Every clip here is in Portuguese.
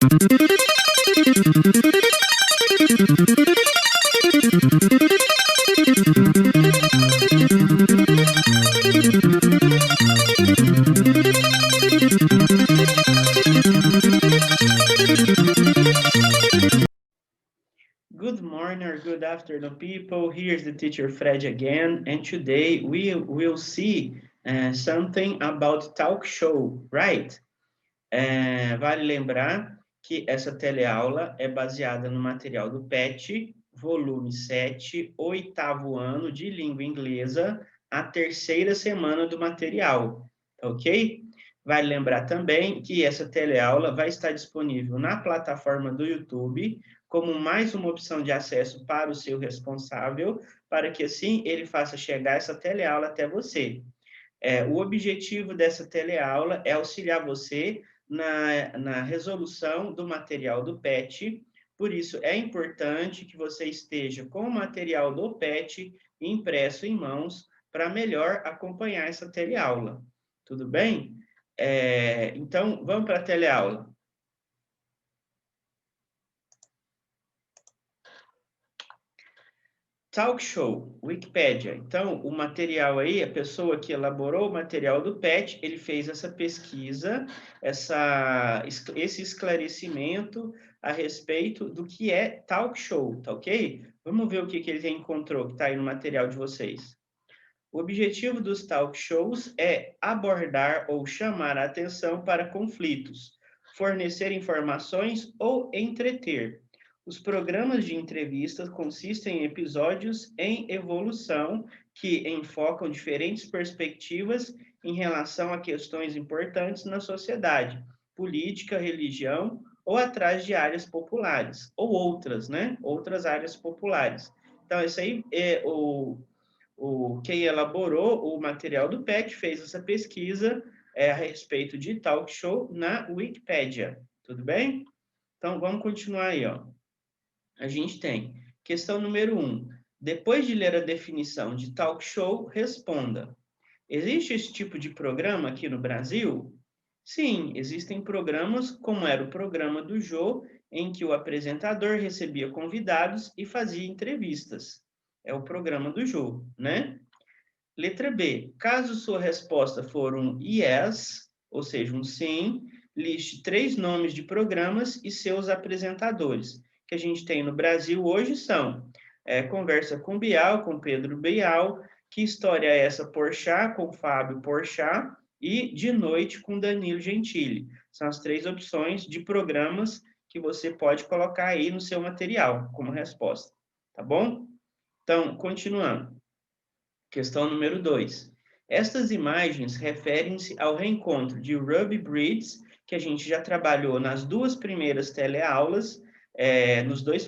Good morning or good afternoon, people. Here's the teacher Fred again, and today we will see something about talk show, right? Vale lembrar que essa teleaula é baseada no material do PET, volume 7, oitavo ano de língua inglesa, a terceira semana do material, ok? Vale lembrar também que essa teleaula vai estar disponível na plataforma do YouTube, como mais uma opção de acesso para o seu responsável, para que assim ele faça chegar essa teleaula até você. O objetivo dessa teleaula é auxiliar você na resolução do material do PET, por isso é importante que você esteja com o material do PET impresso em mãos para melhor acompanhar essa teleaula. Tudo bem? Então, vamos para a teleaula. Talk Show, Wikipédia. Então, o material aí, a pessoa que elaborou o material do PET, ele fez essa pesquisa, esse esclarecimento a respeito do que é talk show, tá ok? Vamos ver o que ele encontrou, que está aí no material de vocês. O objetivo dos talk shows é abordar ou chamar a atenção para conflitos, fornecer informações ou entreter. Os programas de entrevistas consistem em episódios em evolução que enfocam diferentes perspectivas em relação a questões importantes na sociedade, política, religião ou atrás de áreas populares, ou outras, né? Outras áreas populares. Então, esse aí é quem elaborou o material do PET fez essa pesquisa a respeito de talk show na Wikipédia. Tudo bem? Então, vamos continuar aí, ó. A gente tem questão número 1. Depois de ler a definição de talk show, responda. Existe esse tipo de programa aqui no Brasil? Sim, existem programas, como era o programa do Jô, em que o apresentador recebia convidados e fazia entrevistas. É o programa do Jô, né? Letra B. Caso sua resposta for um yes, ou seja, um sim, liste 3 nomes de programas e seus apresentadores. Que a gente tem no Brasil hoje são Conversa com Bial, com Pedro Bial, Que História é essa, Porchat, com Fábio Porchat, e De Noite, com Danilo Gentili. São as 3 opções de programas que você pode colocar aí no seu material como resposta, tá bom? Então, continuando. Questão número 2. Estas imagens referem-se ao reencontro de Ruby Bridges, que a gente já trabalhou nas 2 primeiras teleaulas, nas 2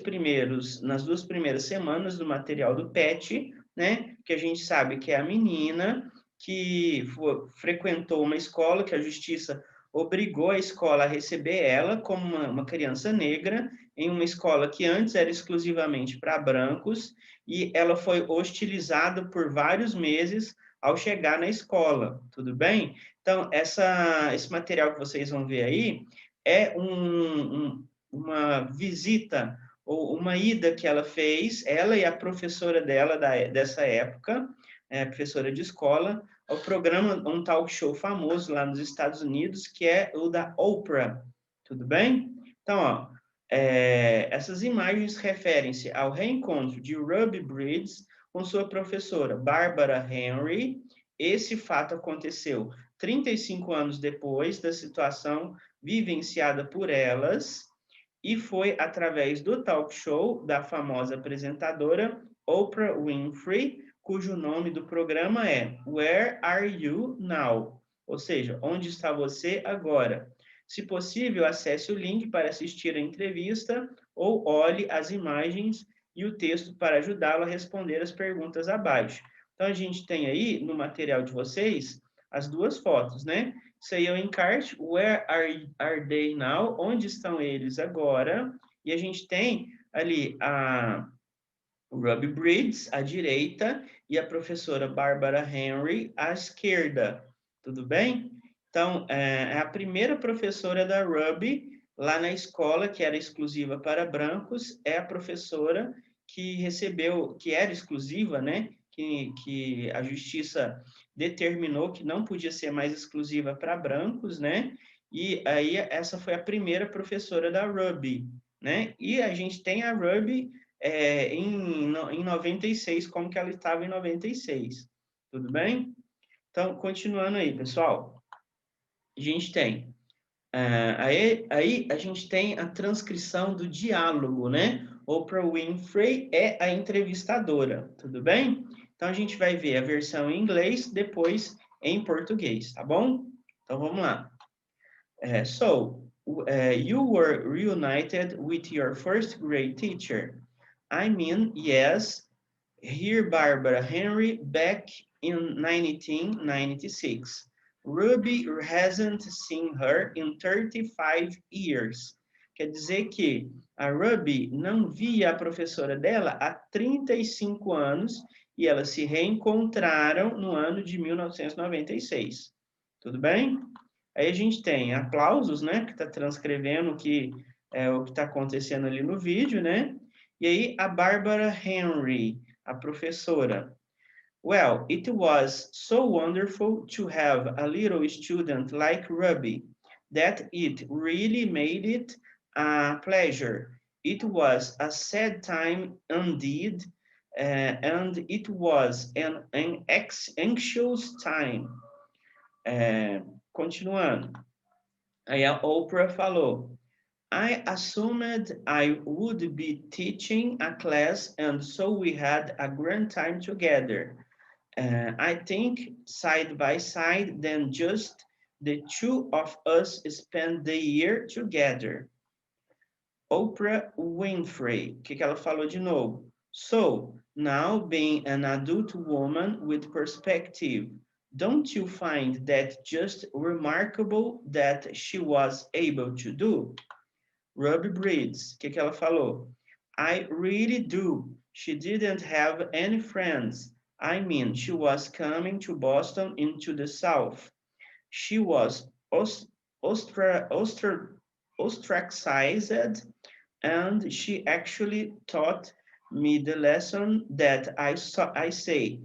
primeiras semanas do material do PET, né? Que a gente sabe que é a menina que frequentou uma escola que a justiça obrigou a escola a receber ela como uma criança negra, em uma escola que antes era exclusivamente para brancos, e ela foi hostilizada por vários meses ao chegar na escola, tudo bem? Então, esse material que vocês vão ver aí é uma visita ou uma ida que ela fez, ela e a professora dela dessa época, professora de escola, ao programa, um talk show famoso lá nos Estados Unidos, que é o da Oprah, tudo bem? Então, ó, essas imagens referem-se ao reencontro de Ruby Bridges com sua professora Barbara Henry. Esse fato aconteceu 35 anos depois da situação vivenciada por elas e foi através do talk show da famosa apresentadora Oprah Winfrey, cujo nome do programa é Where Are You Now? Ou seja, onde está você agora? Se possível, acesse o link para assistir a entrevista ou olhe as imagens e o texto para ajudá-lo a responder as perguntas abaixo. Então, a gente tem aí no material de vocês as 2 fotos, né? Isso aí é o encarte, Where are they now? Onde estão eles agora? E a gente tem ali a Ruby Bridges à direita e a professora Barbara Henry à esquerda. Tudo bem? Então, é a primeira professora da Ruby lá na escola, que era exclusiva para brancos, é a professora que recebeu, que era exclusiva, né? Que a justiça determinou que não podia ser mais exclusiva para brancos, né? E aí essa foi a primeira professora da Ruby, né? E a gente tem a Ruby em 96, como que ela estava em 96. Tudo bem? Então, continuando aí, pessoal, a gente tem aí a gente tem a transcrição do diálogo, né? Oprah Winfrey é a entrevistadora, tudo bem? Então a gente vai ver a versão em inglês, depois em português, tá bom? Então vamos lá. You were reunited with your first grade teacher. I mean, yes, here Barbara Henry back in 1996. Ruby hasn't seen her in 35 years. Quer dizer que a Ruby não via a professora dela há 35 anos e elas se reencontraram no ano de 1996. Tudo bem? Aí a gente tem aplausos, né? Que está transcrevendo o que está acontecendo ali no vídeo, né? E aí a Barbara Henry, a professora. Well, it was so wonderful to have a little student like Ruby that it really made it a pleasure. It was a sad time indeed, and it was an anxious time. Continuando. Aí a Oprah falou: I assumed I would be teaching a class, and so we had a grand time together. I think side by side, then just the two of us spent the year together. Oprah Winfrey, que ela falou de novo? So, now being an adult woman with perspective, don't you find that just remarkable that she was able to do? Ruby Breeds, que ela falou? I really do. She didn't have any friends. I mean, she was coming to Boston into the South. She was ostracized, and she actually taught me the lesson that I say.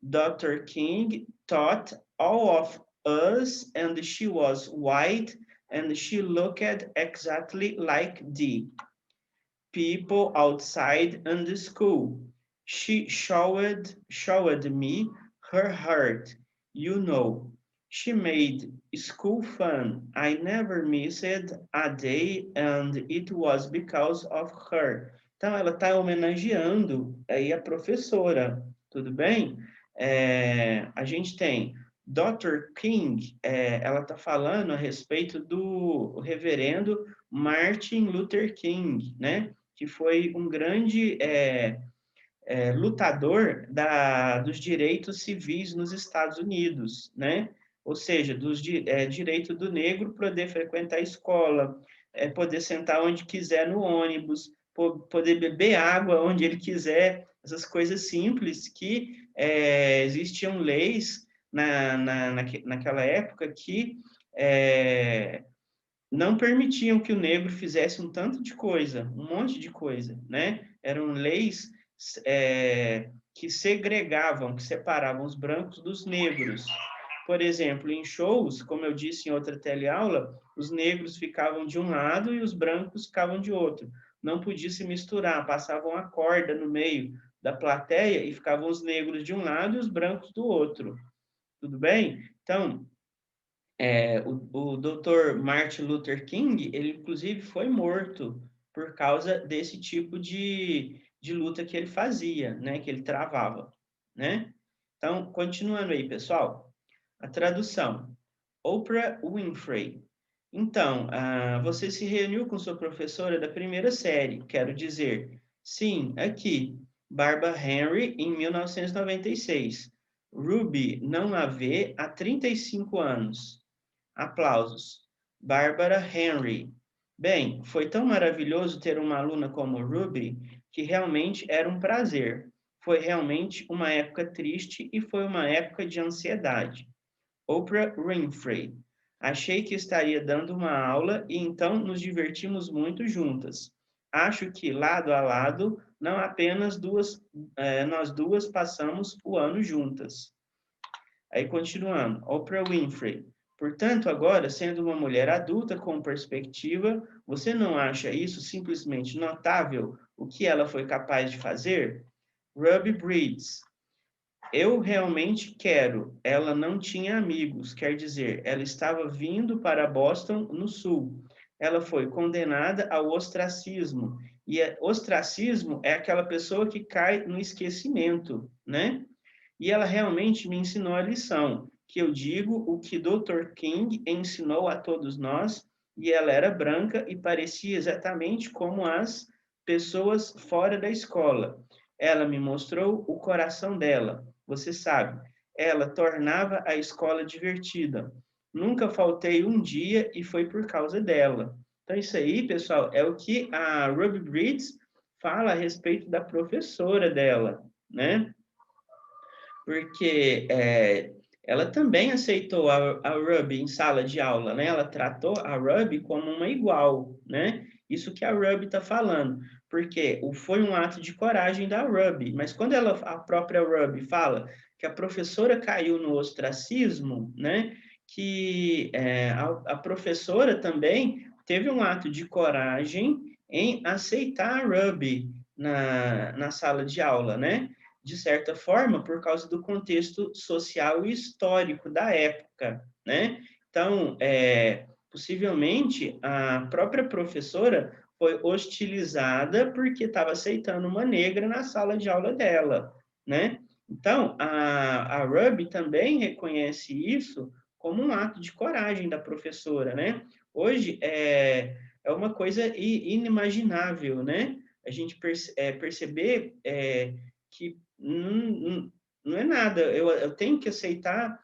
Dr. King taught all of us, and she was white, and she looked exactly like the people outside in the school. She showed me her heart, you know. She made school fun. I never missed a day, and it was because of her. Então, ela está homenageando aí a professora, tudo bem? A gente tem Dr. King, ela está falando a respeito do reverendo Martin Luther King, né? Que foi um grande lutador dos direitos civis nos Estados Unidos, né? Ou seja, direito do negro poder frequentar a escola, poder sentar onde quiser no ônibus, poder beber água onde ele quiser, essas coisas simples que existiam leis naquela época que não permitiam que o negro fizesse um tanto de coisa, um monte de coisa, né? Eram leis que segregavam, que separavam os brancos dos negros. Por exemplo, em shows, como eu disse em outra teleaula, os negros ficavam de um lado e os brancos ficavam de outro. Não podia se misturar, passavam a corda no meio da plateia e ficavam os negros de um lado e os brancos do outro. Tudo bem? Então, o Dr. Martin Luther King, ele inclusive foi morto por causa desse tipo de luta que ele fazia, né, que ele travava, né? Então, continuando aí, pessoal, a tradução. Oprah Winfrey. Então, você se reuniu com sua professora da primeira série, quero dizer. Sim, aqui, Barbara Henry, em 1996. Ruby não a vê há 35 anos. Aplausos. Barbara Henry. Bem, foi tão maravilhoso ter uma aluna como Ruby que realmente era um prazer. Foi realmente uma época triste e foi uma época de ansiedade. Oprah Winfrey. Achei que estaria dando uma aula e então nos divertimos muito juntas. Acho que lado a lado, não apenas nós duas passamos o ano juntas. Aí continuando, Oprah Winfrey. Portanto, agora, sendo uma mulher adulta com perspectiva, você não acha isso simplesmente notável, o que ela foi capaz de fazer? Ruby Bridges. Eu realmente quero. Ela não tinha amigos, quer dizer, ela estava vindo para Boston, no Sul. Ela foi condenada ao ostracismo. E ostracismo é aquela pessoa que cai no esquecimento, né? E ela realmente me ensinou a lição, que eu digo o que Dr. King ensinou a todos nós, e ela era branca e parecia exatamente como as pessoas fora da escola. Ela me mostrou o coração dela, você sabe, ela tornava a escola divertida. Nunca faltei um dia e foi por causa dela. Então, isso aí, pessoal, é o que a Ruby Bridges fala a respeito da professora dela, né? Porque ela também aceitou a Ruby em sala de aula, né? Ela tratou a Ruby como uma igual, né? Isso que a Ruby está falando, porque foi um ato de coragem da Ruby, mas quando a própria Ruby fala que a professora caiu no ostracismo, né? Que a professora também teve um ato de coragem em aceitar a Ruby na sala de aula, né? De certa forma, por causa do contexto social e histórico da época, né? Então, possivelmente, a própria professora foi hostilizada porque estava aceitando uma negra na sala de aula dela, né? Então, a Ruby também reconhece isso como um ato de coragem da professora, né? Hoje é uma coisa inimaginável, né? A gente perceber que não é nada. Eu tenho que aceitar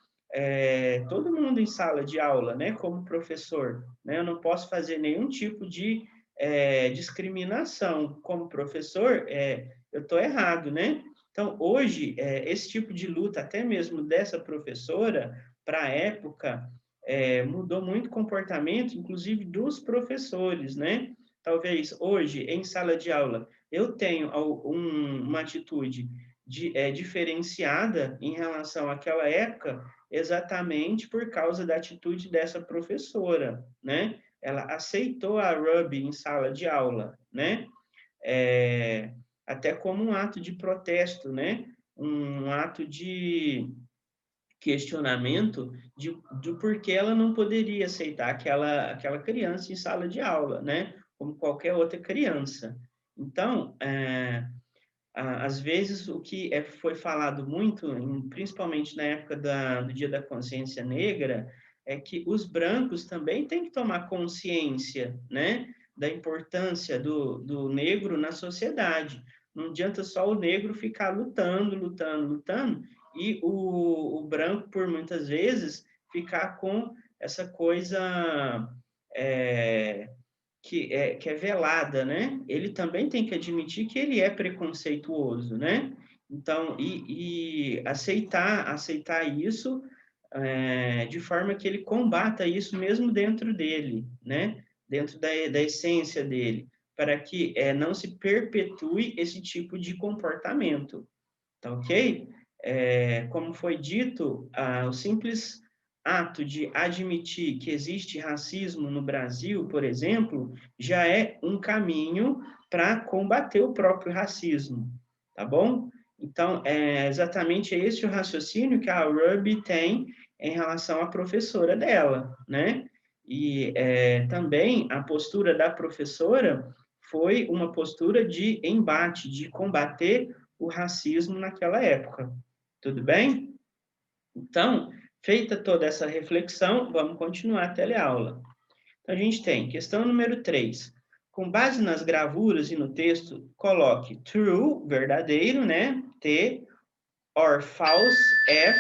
todo mundo em sala de aula, né, como professor. Né? Eu não posso fazer nenhum tipo de discriminação. Como professor, eu estou errado, né? Então, hoje, esse tipo de luta, até mesmo dessa professora, para a época, mudou muito o comportamento, inclusive dos professores, né? Talvez hoje, em sala de aula, eu tenho uma atitude diferenciada em relação àquela época, exatamente por causa da atitude dessa professora, né? Ela aceitou a Ruby em sala de aula, né? Até como um ato de protesto, né? Um ato de questionamento de porquê ela não poderia aceitar aquela criança em sala de aula, né? Como qualquer outra criança. Então, às vezes, o que foi falado muito, principalmente na época do Dia da Consciência Negra, é que os brancos também têm que tomar consciência, né, da importância do negro na sociedade. Não adianta só o negro ficar lutando, lutando, lutando, e o branco, por muitas vezes, ficar com essa coisa que é velada, né? Ele também tem que admitir que ele é preconceituoso, né? Então, e aceitar isso de forma que ele combata isso mesmo dentro dele, né? Dentro da essência dele, para que não se perpetue esse tipo de comportamento, tá ok? Como foi dito, o simples ato de admitir que existe racismo no Brasil, por exemplo, já é um caminho para combater o próprio racismo, tá bom? Então, é exatamente esse o raciocínio que a Ruby tem em relação à professora dela, né? E também a postura da professora foi uma postura de embate, de combater o racismo naquela época. Tudo bem? Então, feita toda essa reflexão, vamos continuar a teleaula. Então, a gente tem questão número 3. Com base nas gravuras e no texto, coloque true, verdadeiro, né? T, or false, F,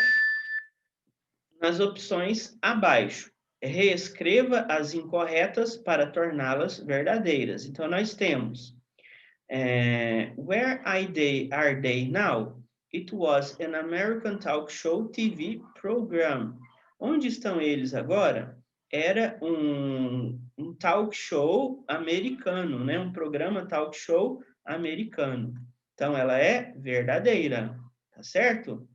nas opções abaixo. Reescreva as incorretas para torná-las verdadeiras. Então, nós temos Where are they now? It was an American talk show TV program. Onde estão eles agora? era um talk show americano, né? Um programa talk show americano. Então, ela é verdadeira, tá certo?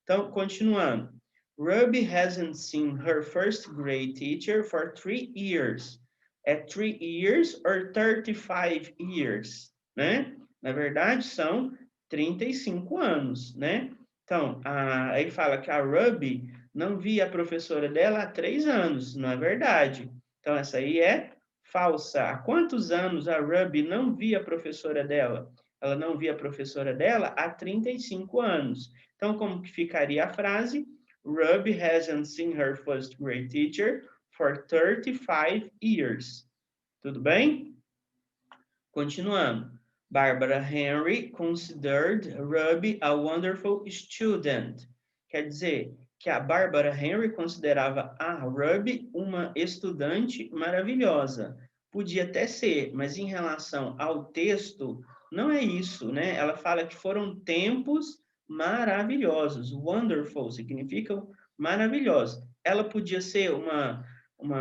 Então, continuando. Ruby hasn't seen her first grade teacher for 3 years. É 3 years or 35 years, né? Na verdade, são 35 anos, né? Então, aí fala que a Ruby não via a professora dela há 3 anos, não é verdade? Então, essa aí é falsa. Há quantos anos a Ruby não via a professora dela? Ela não via a professora dela há 35 anos. Então, como que ficaria a frase? Ruby hasn't seen her first grade teacher for 35 years. Tudo bem? Continuando. Barbara Henry considered Ruby a wonderful student. Quer dizer, que a Barbara Henry considerava a Ruby uma estudante maravilhosa. Podia até ser, mas em relação ao texto, não é isso, né? Ela fala que foram tempos maravilhosos. Wonderful significa maravilhosos. Ela podia ser uma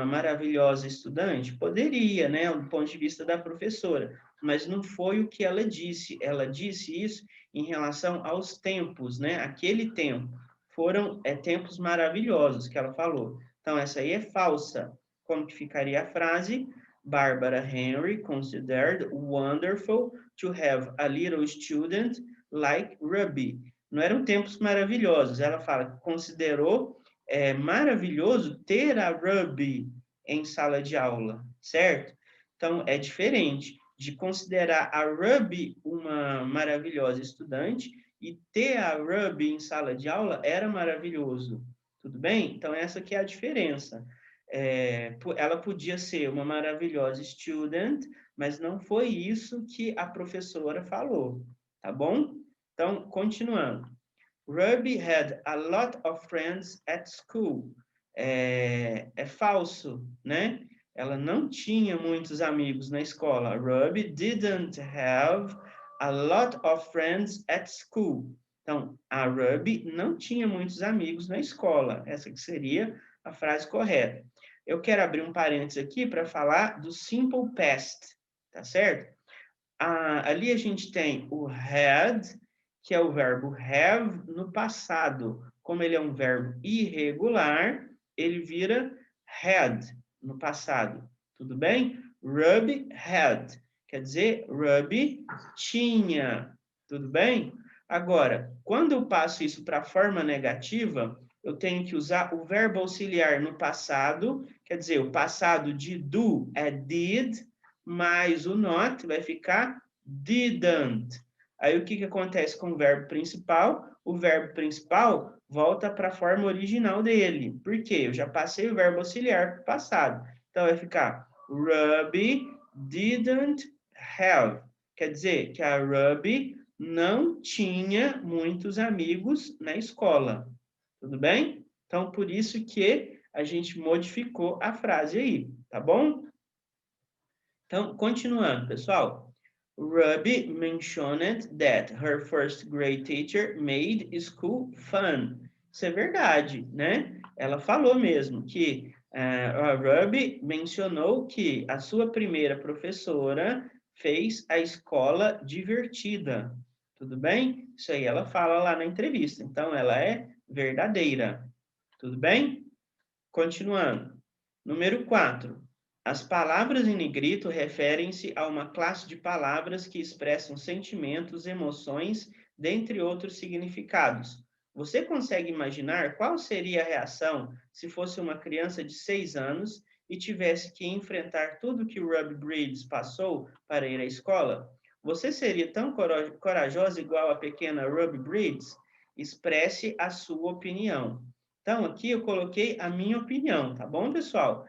maravilhosa estudante? Poderia, né? Do ponto de vista da professora, mas não foi o que ela disse. Ela disse isso em relação aos tempos, né? Aquele tempo. Foram tempos maravilhosos que ela falou. Então, essa aí é falsa. Como que ficaria a frase? Barbara Henry considered wonderful to have a little student like Ruby. Não eram tempos maravilhosos. Ela fala que considerou maravilhoso ter a Ruby em sala de aula, certo? Então, é diferente de considerar a Ruby uma maravilhosa estudante e ter a Ruby em sala de aula era maravilhoso. Tudo bem? Então, essa que é a diferença. Ela podia ser uma maravilhosa student, mas não foi isso que a professora falou, tá bom? Então, continuando. Ruby had a lot of friends at school. É falso, né? Ela não tinha muitos amigos na escola. Ruby didn't have a lot of friends at school. Então, a Ruby não tinha muitos amigos na escola. Essa que seria a frase correta. Eu quero abrir um parênteses aqui para falar do simple past, tá certo? Ali a gente tem o had, que é o verbo have no passado. Como ele é um verbo irregular, ele vira had no passado. Tudo bem? Ruby had. Quer dizer, Ruby tinha. Tudo bem? Agora, quando eu passo isso para a forma negativa, eu tenho que usar o verbo auxiliar no passado. Quer dizer, o passado de do é did, mais o not vai ficar didn't. Aí o que acontece com o verbo principal? O verbo principal volta para a forma original dele. Por quê? Eu já passei o verbo auxiliar para o passado. Então vai ficar Ruby didn't have. Quer dizer que a Ruby não tinha muitos amigos na escola. Tudo bem? Então, por isso que a gente modificou a frase aí, tá bom? Então, continuando, pessoal. Ruby mentioned that her first grade teacher made school fun. Isso é verdade, né? Ela falou mesmo que a Ruby mencionou que a sua primeira professora fez a escola divertida. Tudo bem? Isso aí ela fala lá na entrevista. Então, ela é verdadeira. Tudo bem? Continuando. Número 4. As palavras em negrito referem-se a uma classe de palavras que expressam sentimentos, emoções, dentre outros significados. Você consegue imaginar qual seria a reação se fosse uma criança de 6 anos e tivesse que enfrentar tudo que o Ruby Bridges passou para ir à escola? Você seria tão corajosa igual a pequena Ruby Bridges? Expresse a sua opinião. Então, aqui eu coloquei a minha opinião, tá bom, pessoal?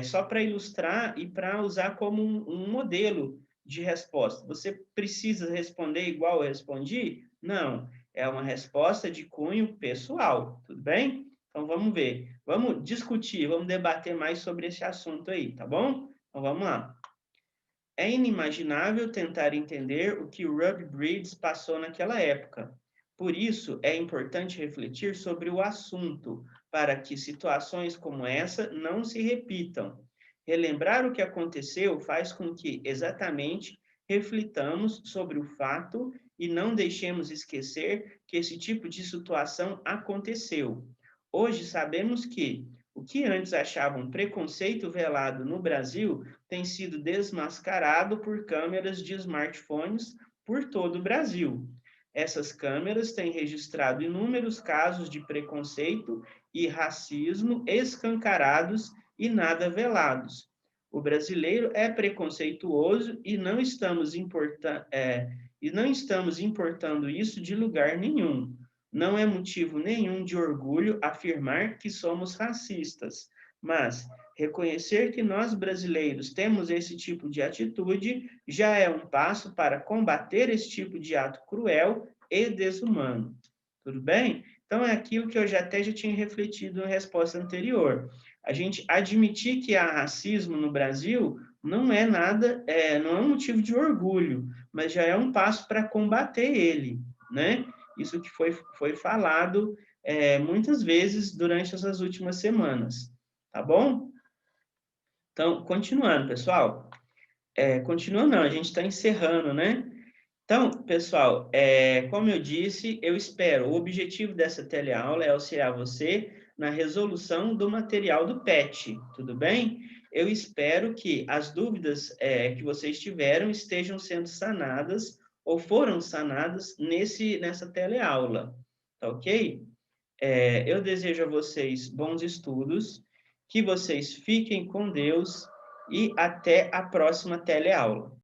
Só para ilustrar e para usar como um modelo de resposta. Você precisa responder igual eu respondi? Não, é uma resposta de cunho pessoal, tudo bem? Então, vamos ver. Vamos discutir, vamos debater mais sobre esse assunto aí, tá bom? Então, vamos lá. É inimaginável tentar entender o que o Ruby Bridges passou naquela época. Por isso, é importante refletir sobre o assunto, para que situações como essa não se repitam. Relembrar o que aconteceu faz com que exatamente reflitamos sobre o fato e não deixemos esquecer que esse tipo de situação aconteceu. Hoje sabemos que o que antes achavam preconceito velado no Brasil tem sido desmascarado por câmeras de smartphones por todo o Brasil. Essas câmeras têm registrado inúmeros casos de preconceito e racismo escancarados e nada velados. O brasileiro é preconceituoso e não estamos importando isso de lugar nenhum. Não é motivo nenhum de orgulho afirmar que somos racistas, mas reconhecer que nós brasileiros temos esse tipo de atitude já é um passo para combater esse tipo de ato cruel e desumano. Tudo bem? Então, é aquilo que eu já tinha refletido na resposta anterior. A gente admitir que há racismo no Brasil não é nada, não é um motivo de orgulho, mas já é um passo para combater ele, né? Isso que foi falado muitas vezes durante essas últimas semanas, tá bom? Então, continuando, pessoal. Continuando, não, a gente está encerrando, né? Então, pessoal, como eu disse, eu espero, o objetivo dessa teleaula é auxiliar você na resolução do material do PET, tudo bem? Eu espero que as dúvidas que vocês tiveram estejam sendo sanadas ou foram sanadas nessa teleaula, tá ok? Eu desejo a vocês bons estudos, que vocês fiquem com Deus e até a próxima teleaula.